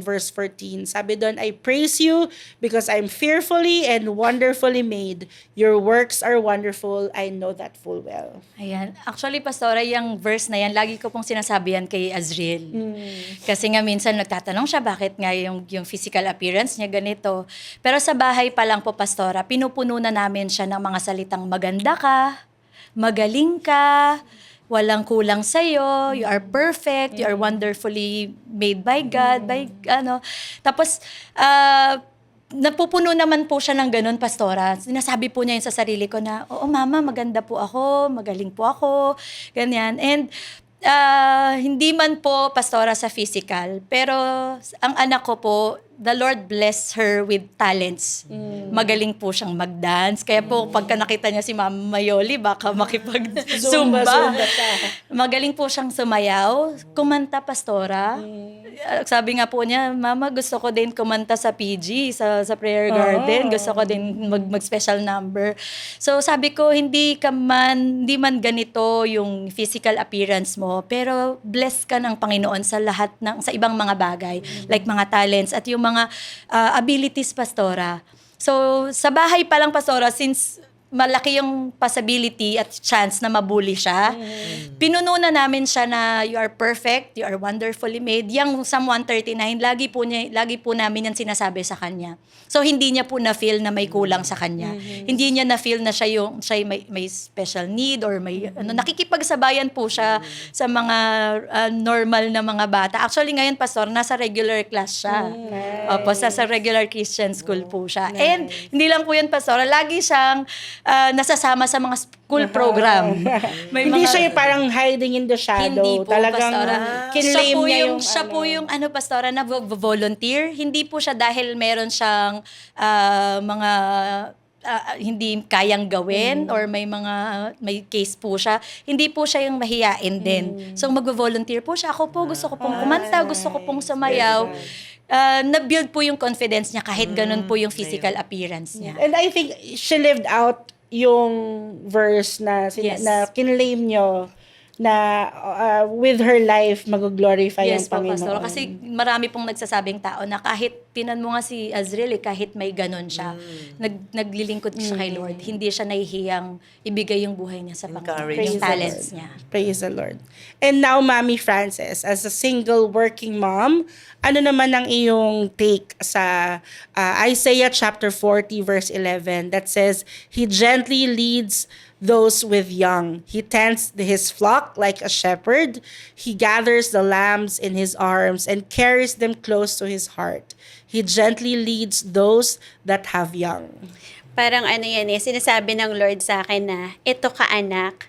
verse 14? Sabi doon, I praise you because I'm fearfully and wonderfully made. Your works are wonderful. I know that full well. Ayan. Actually, Pastora, yung verse na yan, lagi ko pong sinasabi yan kay Azriel. Kasi nga minsan nagtatanong siya bakit nga yung physical appearance niya ganito. Pero sa bahay pa lang po, Pastora, pinupuno na namin siya ng mga salitang maganda ka, magaling ka, walang kulang sa'yo, you are perfect, you are wonderfully made by God, Tapos, napupuno naman po siya ng ganun, Pastora. Sinasabi po niya yun sa sarili ko na, oo, Mama, maganda po ako, magaling po ako, ganyan. And hindi man po, Pastora, sa physical, pero ang anak ko po, the Lord bless her with talents. Magaling po siyang mag-dance. Kaya po, pagka nakita niya si Mama Mayoli, baka makipag-zumba. Zumba siya. Magaling po siyang sumayaw. Kumanta, Pastora. Sabi nga po niya, Mama, gusto ko din kumanta sa PG, sa prayer garden. Gusto ko din mag-special number. So sabi ko, hindi man ganito yung physical appearance mo, pero blessed ka ng Panginoon sa lahat sa ibang mga bagay, like mga talents at yung mga abilities, Pastora. So sa bahay pa lang, Pastora, since malaki yung possibility at chance na mabully siya. Pinuno na namin siya na you are perfect, you are wonderfully made. Yang Psalm 139, lagi po namin yan sinasabi sa kanya. So hindi niya po na-feel na may kulang sa kanya. Hindi niya na-feel na siya may special need or may nakikipagsabayan po siya sa mga normal na mga bata. Actually ngayon, Pastor, nasa regular class siya. Opo, sa regular Christian school po siya. And hindi lang po yan, Pastor, lagi siyang nasasama sa mga school program. Hindi siya yung parang hiding in the shadow. Hindi po, Talagang Pastora. kinlaim niya yung Siya po yung Pastora, na volunteer. Hindi po siya dahil meron siyang mga hindi kayang gawin or may case po siya. Hindi po siya yung mahiyain din. So mag-volunteer po siya. Ako po, gusto ko pong kumanta, gusto ko pong sumayaw. Na-build po yung confidence niya kahit ganun po yung physical appearance niya. And I think she lived out yung verse na Yes. na kinlaim nyo na with her life mag-glorify Yes ang po, Panginoon. Pastor. Kasi marami pong nagsasabing tao na kahit pinan mo nga si Azriel, kahit may ganon siya, naglilingkod siya kay Lord. Hindi siya nahihiyang ibigay yung buhay niya sa Panginoon, Encourage. yung talents niya. Praise the Lord. And now, Mami Frances, as a single working mom, ano naman ang iyong take sa Isaiah chapter 40 verse 11 that says, He gently leads those with young. He tends his flock like a shepherd. He gathers the lambs in his arms and carries them close to his heart. He gently leads those that have young. Parang sinasabi ng Lord sa akin na, ito ka anak,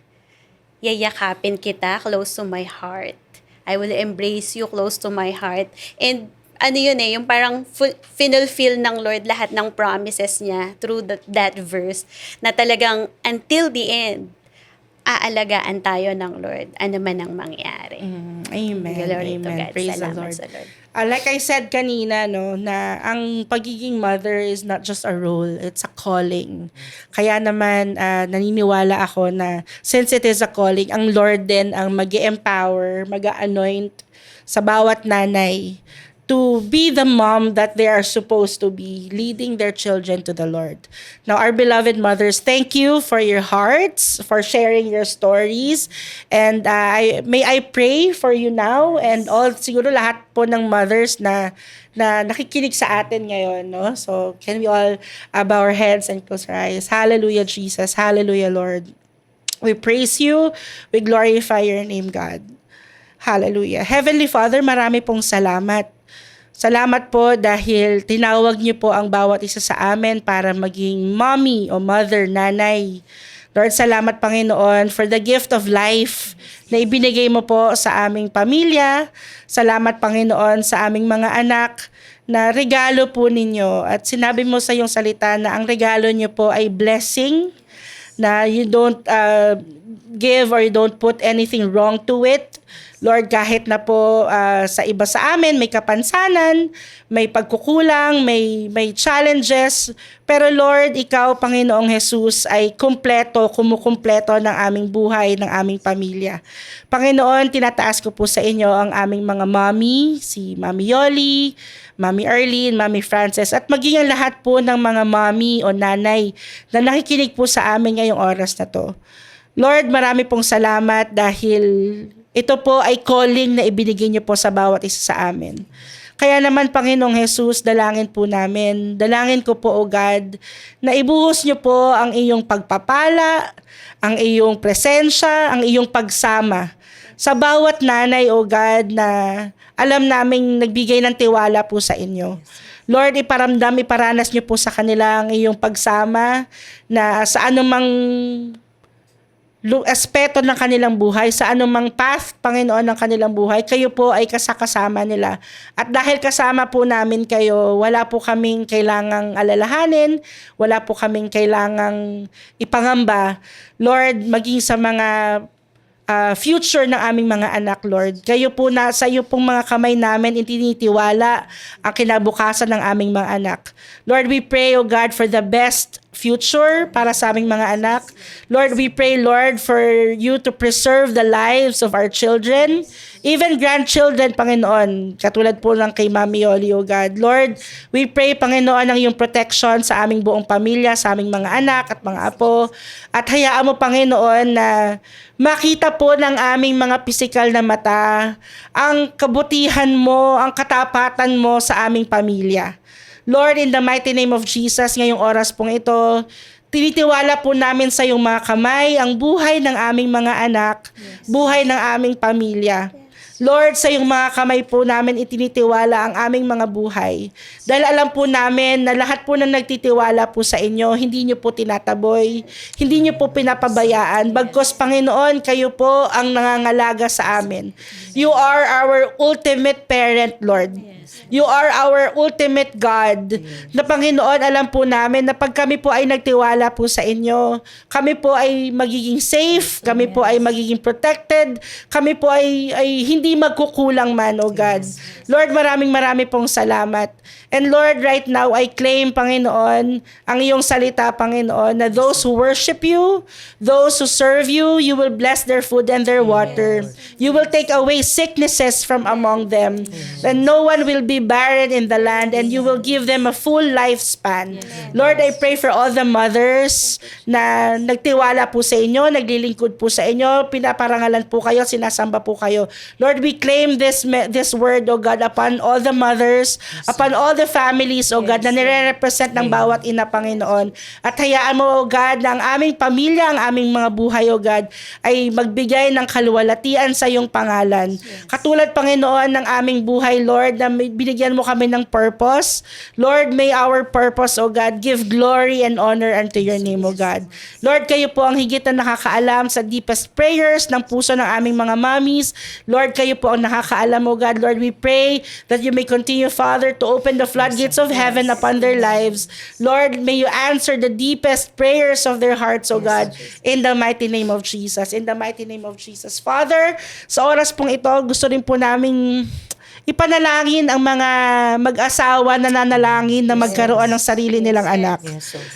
yayakapin kita close to my heart. I will embrace you close to my heart. And ano yun yung parang finulfill ng Lord lahat ng promises niya through that verse na talagang until the end, aalagaan tayo ng Lord, ano man ang mangyari. Amen. Glory to Amen. God. Praise the Salamat Lord. sa Lord. Like I said kanina, no, na ang pagiging mother is not just a role, it's a calling. Kaya naman, naniniwala ako na since it is a calling, ang Lord din ang mag-empower, mag-anoint sa bawat nanay to be the mom that they are supposed to be, leading their children to the Lord. Now, our beloved mothers, thank you for your hearts, for sharing your stories. And may I pray for you now and all, siguro lahat po ng mothers na nakikinig sa atin ngayon, no? So, can we all bow our heads and close our eyes? Hallelujah, Jesus. Hallelujah, Lord. We praise you. We glorify your name, God. Hallelujah. Heavenly Father, marami pong salamat. Salamat po dahil tinawag niyo po ang bawat isa sa amin para maging mommy o mother, nanay. Lord, salamat Panginoon for the gift of life na ibinigay mo po sa aming pamilya. Salamat Panginoon sa aming mga anak na regalo po ninyo. At sinabi mo sa iyong salita na ang regalo niyo po ay blessing, na you don't give or you don't put anything wrong to it. Lord, kahit na po sa iba sa amin, may kapansanan, may pagkukulang, may challenges. Pero Lord, Ikaw, Panginoong Jesus, ay kumukumpleto ng aming buhay, ng aming pamilya. Panginoon, tinataas ko po sa inyo ang aming mga mommy, si Mami Yoli, Mami Arlene, Mami Frances, at maging ang lahat po ng mga mommy o nanay na nakikinig po sa amin ngayong oras na to. Lord, marami pong salamat dahil ito po ay calling na ibinigay niyo po sa bawat isa sa amin. Kaya naman, Panginoong Jesus, dalangin po namin. Dalangin ko po, O God, na ibuhos niyo po ang iyong pagpapala, ang iyong presensya, ang iyong pagsama sa bawat nanay, O God, na alam naming nagbigay ng tiwala po sa inyo. Lord, iparanas niyo po sa kanila ang iyong pagsama na sa anumang aspeto ng kanilang buhay, sa anumang path, Panginoon, ng kanilang buhay, kayo po ay kasama nila. At dahil kasama po namin kayo, wala po kaming kailangang alalahanin, wala po kaming kailangang ipangamba. Lord, maging sa mga future ng aming mga anak, Lord. Kayo po sa iyo pong mga kamay namin itinitiwala ang kinabukasan ng aming mga anak. Lord, we pray, O God, for the best future para sa aming mga anak. Lord, we pray, Lord, for you to preserve the lives of our children, even grandchildren, Panginoon, katulad po ng kay Mami Yoli, O God. Lord, we pray, Panginoon, ang iyong protection sa aming buong pamilya, sa aming mga anak at mga apo. At hayaan mo, Panginoon, na makita po ng aming mga pisikal na mata ang kabutihan mo, ang katapatan mo sa aming pamilya. Lord, in the mighty name of Jesus, ngayong oras pong ito, tinitiwala po namin sa iyong mga kamay ang buhay ng aming mga anak, buhay ng aming pamilya. Lord, sa iyong mga kamay po namin itinitiwala ang aming mga buhay. Dahil alam po namin na lahat po na nagtitiwala po sa inyo, hindi niyo po tinataboy, hindi niyo po pinapabayaan. Bagkus, Panginoon, kayo po ang nangangalaga sa amin. You are our ultimate parent, Lord. You are our ultimate God. Na Panginoon, alam po namin na pag kami po ay nagtiwala po sa inyo, kami po ay magiging safe, kami po ay magiging protected, kami po ay hindi magkukulang man, O God. Lord, maraming pong salamat. And Lord, right now, I claim, Panginoon, ang iyong salita, Panginoon, na those who worship you, those who serve you, you will bless their food and their water. You will take away sicknesses from among them. And no one will be barren in the land, and you will give them a full lifespan. Lord, I pray for all the mothers na nagtiwala po sa inyo, naglilingkod po sa inyo, pinaparangalan po kayo, sinasamba po kayo. Lord, we claim this word, O God, upon all the mothers, upon all the families, O God, na nire-represent ng bawat ina, Panginoon. At hayaan mo, O God, na ang aming pamilya, ang aming mga buhay, O God, ay magbigay ng kaluwalhatian sa iyong pangalan. Katulad, Panginoon, ng aming buhay, Lord, na binigyan mo kami ng purpose. Lord, may our purpose, O God, give glory and honor unto your name, O God. Lord, kayo po ang higit na nakakaalam sa deepest prayers ng puso ng aming mga mommies. Lord, kayo kayo po ang nakakaalam, O God. Lord, we pray that you may continue, Father, to open the floodgates of heaven upon their lives. Lord, may you answer the deepest prayers of their hearts, O God, in the mighty name of Jesus. In the mighty name of Jesus. Father, sa oras pong ito, gusto rin po naming ipanalangin ang mga mag-asawa na nanalangin na magkaroon ng sarili nilang anak.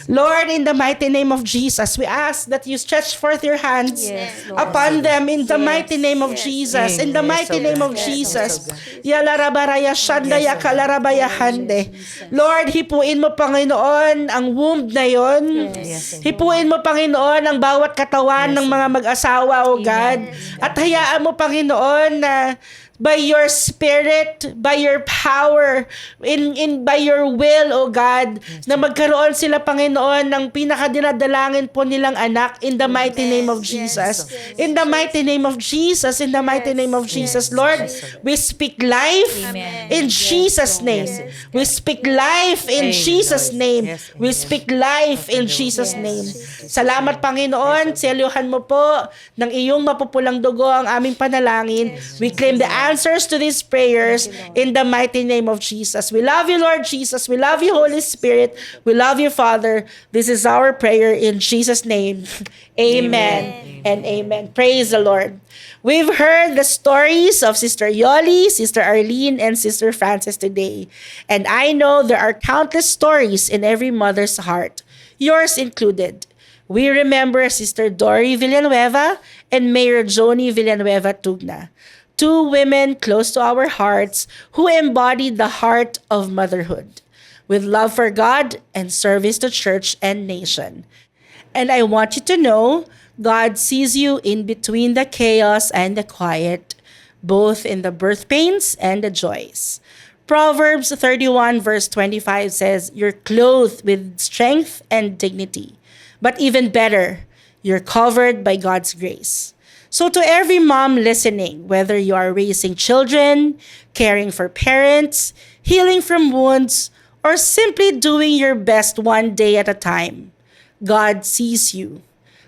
Lord, in the mighty name of Jesus, we ask that you stretch forth your hands upon them in the mighty name of Jesus. In the mighty name of Jesus. Yalarabaraya shandaya kalarabaya hande. Lord, hipuin mo, Panginoon, ang womb na yon. Hipuin mo, Panginoon, ang bawat katawan ng mga mag-asawa, O God. At hayaan mo, Panginoon, na by your spirit, by your power, by your will, O God, na magkaroon sila, Panginoon, ng pinakadinadalangin po nilang anak in the mighty name of Jesus. In the mighty name of Jesus, in the mighty name of Jesus, Lord, we speak life in Jesus' name. We speak life in Jesus' name. We speak life in Jesus' name. Salamat, Panginoon, selyuhan mo po ng iyong mapupulang dugo ang aming panalangin. We claim the answers to these prayers in the mighty name of Jesus. We love you, Lord Jesus. We love you, Holy Spirit. We love you, Father. This is our prayer in Jesus' name. Amen and amen. Praise the Lord. We've heard the stories of Sister Yoli, Sister Arlene, and Sister Frances today. And I know there are countless stories in every mother's heart, yours included. We remember Sister Dory Villanueva and Mayor Joni Villanueva Tugna, two women close to our hearts who embodied the heart of motherhood with love for God and service to church and nation. And I want you to know God sees you in between the chaos and the quiet, both in the birth pains and the joys. Proverbs 31 verse 25 says, "You're clothed with strength and dignity, but even better, you're covered by God's grace." So to every mom listening, whether you are raising children, caring for parents, healing from wounds, or simply doing your best one day at a time, God sees you.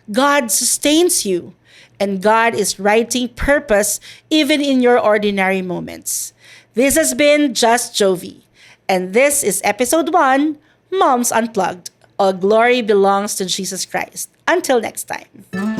God sustains you. And God is writing purpose even in your ordinary moments. This has been Just Jovi. And this is episode 1, Moms Unplugged. All glory belongs to Jesus Christ. Until next time.